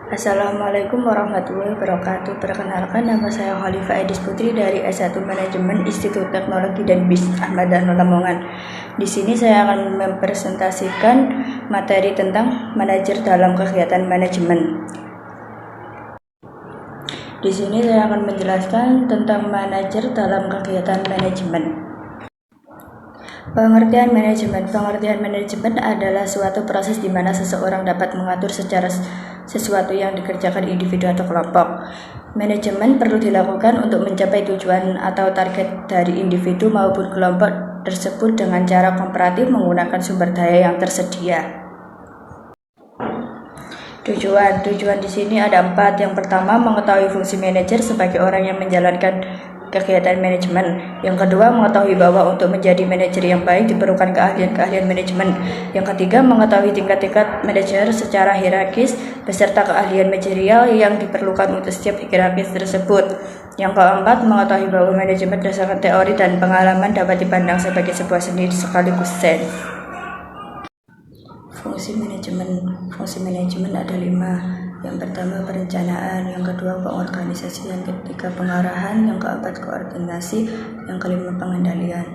Assalamualaikum warahmatullahi wabarakatuh. Perkenalkan, nama saya Khalifah Edis Putri dari S1 Manajemen Institut Teknologi dan Bisnis Ahmad Dahlan Lamongan. Di sini saya akan mempresentasikan materi tentang manajer dalam kegiatan manajemen. Di sini saya akan menjelaskan tentang manajer dalam kegiatan manajemen. Pengertian manajemen adalah suatu proses di mana seseorang dapat mengatur secara sesuatu yang dikerjakan individu atau kelompok. Manajemen perlu dilakukan untuk mencapai tujuan atau target dari individu maupun kelompok tersebut dengan cara kooperatif menggunakan sumber daya yang tersedia. Tujuan di sini ada 4. Yang pertama, mengetahui fungsi manajer sebagai orang yang menjalankan kegiatan manajemen. Yang kedua, mengetahui bahwa untuk menjadi manajer yang baik diperlukan keahlian manajemen. Yang ketiga, mengetahui tingkat-tingkat manajer secara hierarkis beserta keahlian manajerial yang diperlukan untuk setiap hierarkis tersebut. Yang keempat, mengetahui bahwa manajemen berdasarkan teori dan pengalaman dapat dipandang sebagai sebuah seni sekaligus sains. Fungsi manajemen ada 5. Yang pertama, perencanaan. Yang kedua, pengorganisasian. Yang ketiga, pengarahan. Yang keempat, koordinasi. Yang kelima, pengendalian.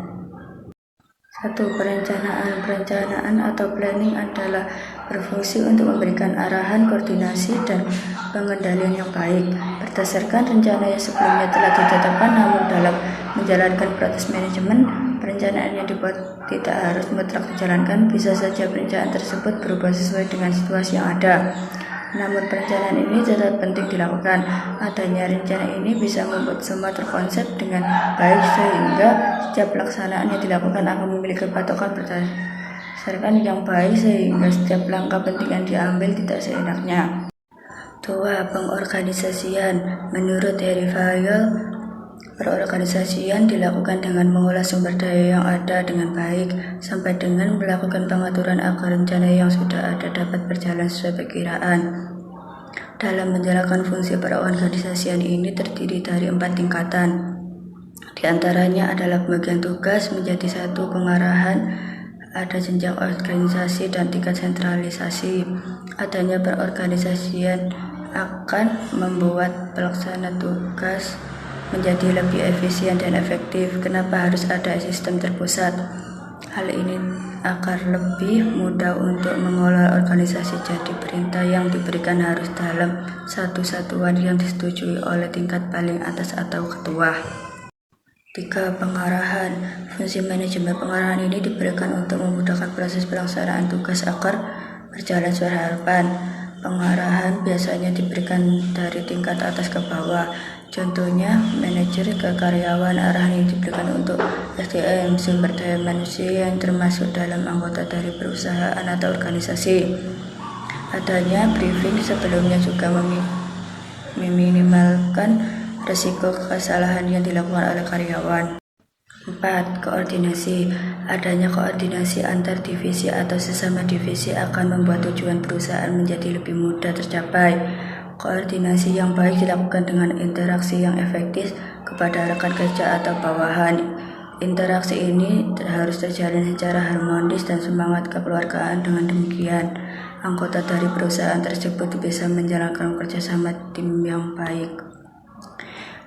1. Perencanaan atau planning adalah berfungsi untuk memberikan arahan, koordinasi, dan pengendalian yang baik berdasarkan rencana yang sebelumnya telah ditetapkan. Namun dalam menjalankan proses manajemen, perencanaan yang dibuat tidak harus mutlak dijalankan. Bisa saja perencanaan tersebut berubah sesuai dengan situasi yang ada. Namun perencanaan ini tetap penting dilakukan. Adanya rencana ini bisa membuat semua terkonsep dengan baik sehingga setiap pelaksanaan yang dilakukan akan memiliki patokan berdasarkan yang baik sehingga setiap langkah penting yang diambil tidak seenaknya. 2. Pengorganisasian. Menurut Harry Vail, perorganisasian dilakukan dengan mengolah sumber daya yang ada dengan baik sampai dengan melakukan pengaturan agar rencana yang sudah ada dapat berjalan sesuai perkiraan. Dalam menjalankan fungsi perorganisasian ini terdiri dari 4 tingkatan. Di antaranya adalah pembagian tugas menjadi 1, pengarahan, ada jenjang organisasi dan tingkat sentralisasi. Adanya perorganisasian akan membuat pelaksana tugas menjadi lebih efisien dan efektif. Kenapa harus ada sistem terpusat? Hal ini agar lebih mudah untuk mengelola organisasi. Jadi perintah yang diberikan harus dalam satu satuan yang disetujui oleh tingkat paling atas atau ketua. 3. Pengarahan. Fungsi manajemen pengarahan ini diberikan untuk memudahkan proses pelaksanaan tugas agar berjalan sesuai harapan. Pengarahan biasanya diberikan dari tingkat atas ke bawah. Contohnya, manajer ke karyawan. Arahan yang diberikan untuk SDM, sumber daya manusia yang termasuk dalam anggota dari perusahaan atau organisasi. Adanya briefing sebelumnya juga meminimalkan risiko kesalahan yang dilakukan oleh karyawan. 4. Koordinasi. Adanya koordinasi antar divisi atau sesama divisi akan membuat tujuan perusahaan menjadi lebih mudah tercapai. Koordinasi yang baik dilakukan dengan interaksi yang efektif kepada rekan kerja atau bawahan. Interaksi ini harus terjalin secara harmonis dan semangat kekeluargaan. Dengan demikian, anggota dari perusahaan tersebut bisa menjalankan kerjasama tim yang baik.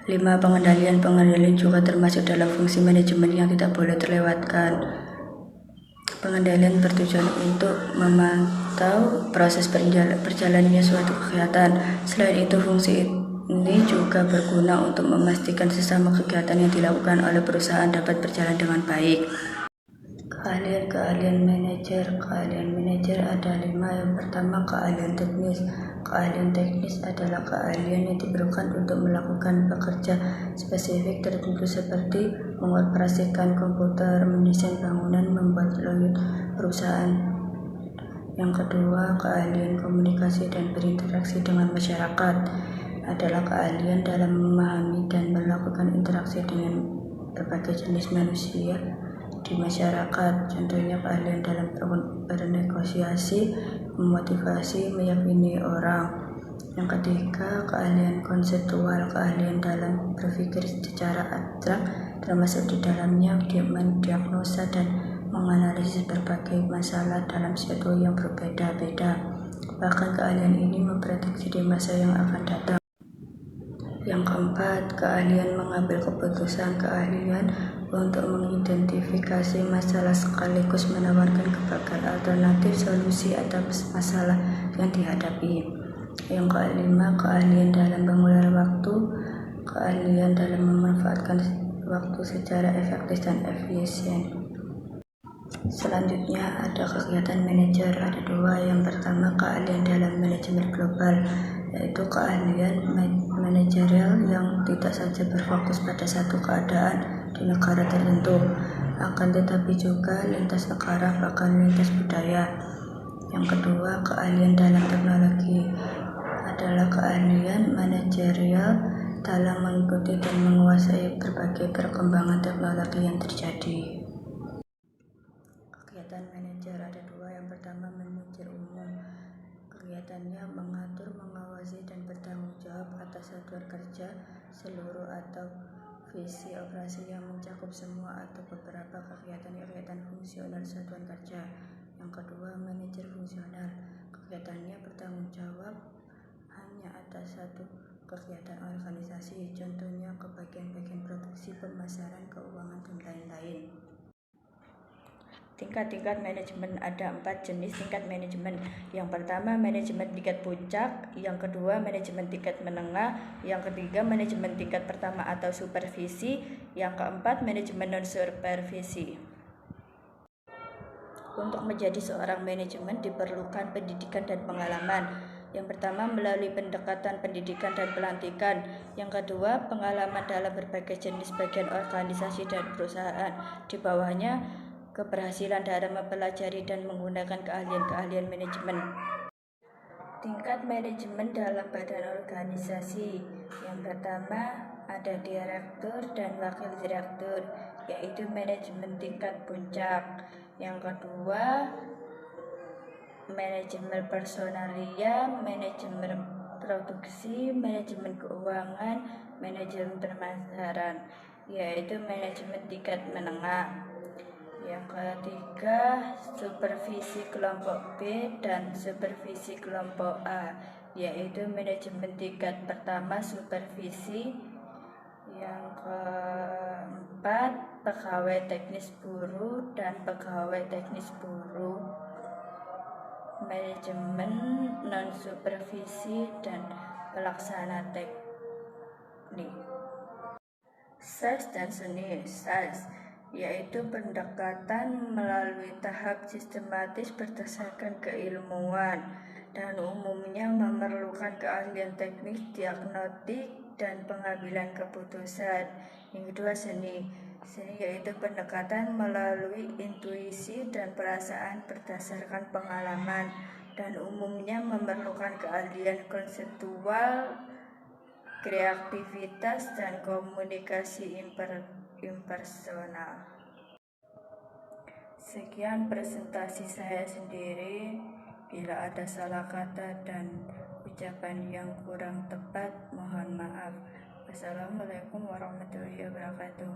5. Pengendalian juga termasuk dalam fungsi manajemen yang tidak boleh terlewatkan. Pengendalian bertujuan untuk memantau proses berjalannya suatu kegiatan. Selain itu, fungsi ini juga berguna untuk memastikan sesama kegiatan yang dilakukan oleh perusahaan dapat berjalan dengan baik. Keahlian manajer ada 5. Yang pertama, keahlian teknis. Keahlian teknis adalah keahlian yang diperlukan untuk melakukan pekerja spesifik tertentu seperti mengoperasikan komputer, mendesain bangunan, membuat layout perusahaan. Yang kedua, keahlian komunikasi dan berinteraksi dengan masyarakat adalah keahlian dalam memahami dan melakukan interaksi dengan berbagai jenis manusia di masyarakat. Contohnya keahlian dalam bernegosiasi, memotivasi, meyakini orang. Yang ketiga, keahlian konseptual. Keahlian dalam berpikir secara abstrak termasuk di dalamnya mendiagnosa dan menganalisis berbagai masalah dalam situasi yang berbeda-beda. Bahkan keahlian ini memprediksi di masa yang akan datang. Yang keempat, keahlian mengambil keputusan, keahlian untuk mengidentifikasi masalah sekaligus menawarkan berbagai alternatif solusi atas masalah yang dihadapi. Yang kelima, keahlian dalam memulai waktu, keahlian dalam memanfaatkan waktu secara efektif dan efisien. Selanjutnya ada kegiatan manajer, ada dua. Yang pertama, keahlian dalam manajemen global, yaitu keahlian manajerial yang tidak saja berfokus pada satu keadaan di negara tertentu, akan tetapi juga lintas negara bahkan lintas budaya. Yang kedua, keahlian dalam teknologi adalah keahlian manajerial dalam mengikuti dan menguasai berbagai perkembangan teknologi yang terjadi. Kegiatan manajer ada dua. Yang pertama, manajer umum. Kegiatannya mengatur, mengawasi, dan bertanggung jawab atas satuan kerja, seluruh atau visi operasi yang mencakup semua atau beberapa kegiatan fungsional satuan kerja. Yang kedua, manajer fungsional. Kegiatannya bertanggung jawab hanya atas satu kegiatan organisasi, contohnya ke bagian-bagian produksi, pemasaran, keuangan, dan lain-lain. Tingkat manajemen ada 4 jenis tingkat manajemen. Yang pertama, manajemen tingkat puncak. Yang kedua, manajemen tingkat menengah. Yang ketiga, manajemen tingkat pertama atau supervisi. Yang keempat, manajemen non supervisi. Untuk menjadi seorang manajemen diperlukan pendidikan dan pengalaman. Yang pertama, melalui pendekatan pendidikan dan pelantikan. Yang kedua, pengalaman dalam berbagai jenis bagian organisasi dan perusahaan. Di bawahnya, keberhasilan dalam mempelajari dan menggunakan keahlian manajemen. Tingkat manajemen dalam badan organisasi. Yang pertama, ada direktur dan wakil direktur, yaitu manajemen tingkat puncak. Yang kedua, manajemen personalia, manajemen produksi, manajemen keuangan, manajemen pemasaran, yaitu manajemen tingkat menengah. Yang ketiga, supervisi kelompok B dan supervisi kelompok A, yaitu manajemen tingkat pertama supervisi. Yang keempat, pegawai teknis buruh dan pegawai teknis buruh, manajemen non supervisi dan pelaksana teknik. Sales dan seni. Sales yaitu pendekatan melalui tahap sistematis berdasarkan keilmuan dan umumnya memerlukan keahlian teknik, diagnostik, dan pengambilan keputusan. Yang kedua, seni. Seni yaitu pendekatan melalui intuisi dan perasaan berdasarkan pengalaman dan umumnya memerlukan keahlian konseptual, kreativitas, dan komunikasi impersonal. Sekian presentasi saya sendiri. Bila ada salah kata dan ucapan yang kurang tepat, mohon maaf. Wassalamualaikum warahmatullahi wabarakatuh.